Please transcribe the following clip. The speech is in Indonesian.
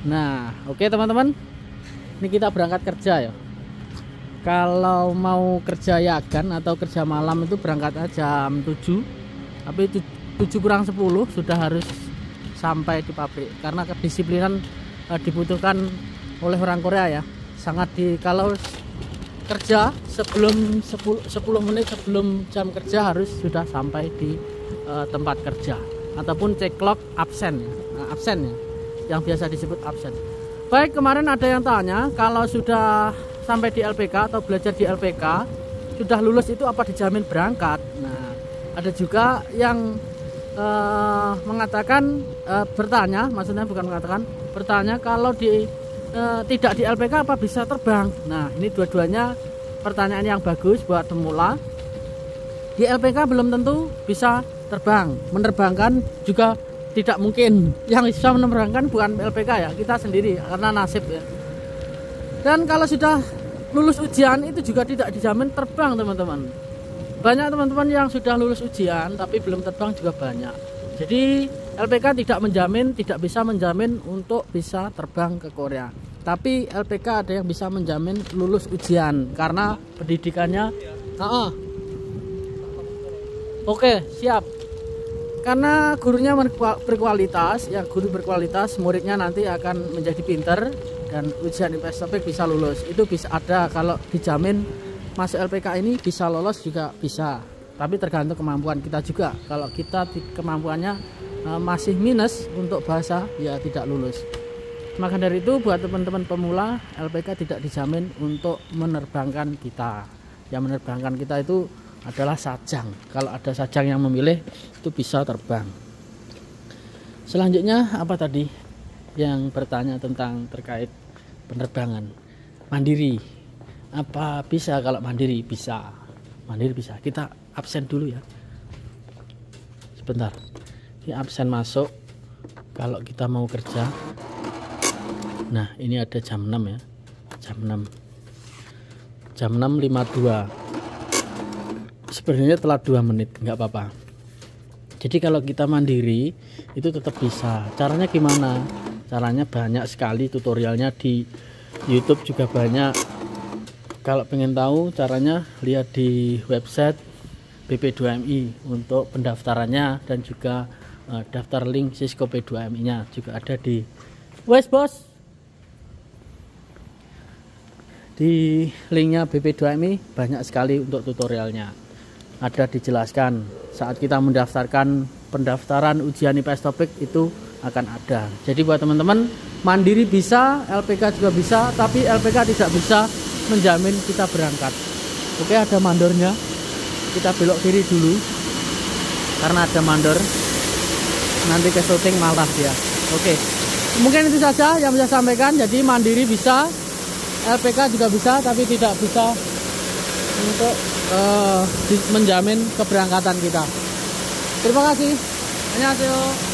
Nah, oke teman-teman, ini kita berangkat kerja ya. Kalau mau kerja yagan atau kerja malam itu berangkat jam 7, tapi 7 kurang 10 sudah harus sampai di pabrik, karena kedisiplinan dibutuhkan oleh orang Korea ya. Sangat kalau kerja sebelum 10 menit sebelum jam kerja harus sudah sampai di tempat kerja, ataupun cek log absen ya, yang biasa disebut absen. Baik, kemarin ada yang tanya kalau sudah sampai di LPK atau belajar di LPK sudah lulus itu apa dijamin berangkat. Nah, ada juga yang mengatakan bertanya, maksudnya bukan mengatakan, bertanya kalau tidak di LPK apa bisa terbang. Nah, ini dua-duanya pertanyaan yang bagus buat pemula. Di LPK belum tentu bisa terbang, menerbangkan juga tidak mungkin. Yang bisa menerbangkan bukan LPK ya, kita sendiri karena nasib ya. Dan kalau sudah lulus ujian itu juga tidak dijamin terbang, teman-teman. Banyak teman-teman yang sudah lulus ujian tapi belum terbang juga banyak. Jadi LPK tidak bisa menjamin untuk bisa terbang ke Korea. Tapi LPK ada yang bisa menjamin lulus ujian karena pendidikannya. Oke, siap. Karena gurunya berkualitas, ya guru berkualitas, muridnya nanti akan menjadi pinter dan ujian IPS topik bisa lulus. Itu bisa ada, kalau dijamin masuk LPK ini bisa lolos juga bisa. Tapi tergantung kemampuan kita juga. Kalau kita kemampuannya masih minus untuk bahasa, ya tidak lulus. Maka dari itu buat teman-teman pemula, LPK tidak dijamin untuk menerbangkan kita. Yang menerbangkan kita itu adalah sajang. Kalau ada sajang yang memilih itu bisa terbang. Selanjutnya apa tadi yang bertanya tentang terkait penerbangan mandiri? Apa bisa? Kalau mandiri bisa. Mandiri bisa. Kita absen dulu ya. Sebentar. Ini absen masuk kalau kita mau kerja. Nah, ini ada jam 6 ya. Jam 6. Jam 6.52. Sebenarnya telat 2 menit, nggak apa-apa. Jadi kalau kita mandiri itu tetap bisa. Caranya gimana? Caranya banyak sekali, tutorialnya di YouTube juga banyak. Kalau pengen tahu caranya, lihat di website BP2MI untuk pendaftarannya, dan juga daftar link Cisco P2MI nya juga ada di bos. Di linknya BP2MI banyak sekali untuk tutorialnya. Ada dijelaskan saat kita mendaftarkan pendaftaran ujian IPS topik itu akan ada. Jadi buat teman-teman, mandiri bisa, LPK juga bisa, tapi LPK tidak bisa menjamin kita berangkat. Oke, ada mandornya. Kita belok kiri dulu karena ada mandor. Nanti ke syuting malah dia. Oke, mungkin itu saja yang bisa saya sampaikan. Jadi mandiri bisa, LPK juga bisa, tapi tidak bisa untuk menjamin keberangkatan kita. Terima kasih. Annyeonghaseyo.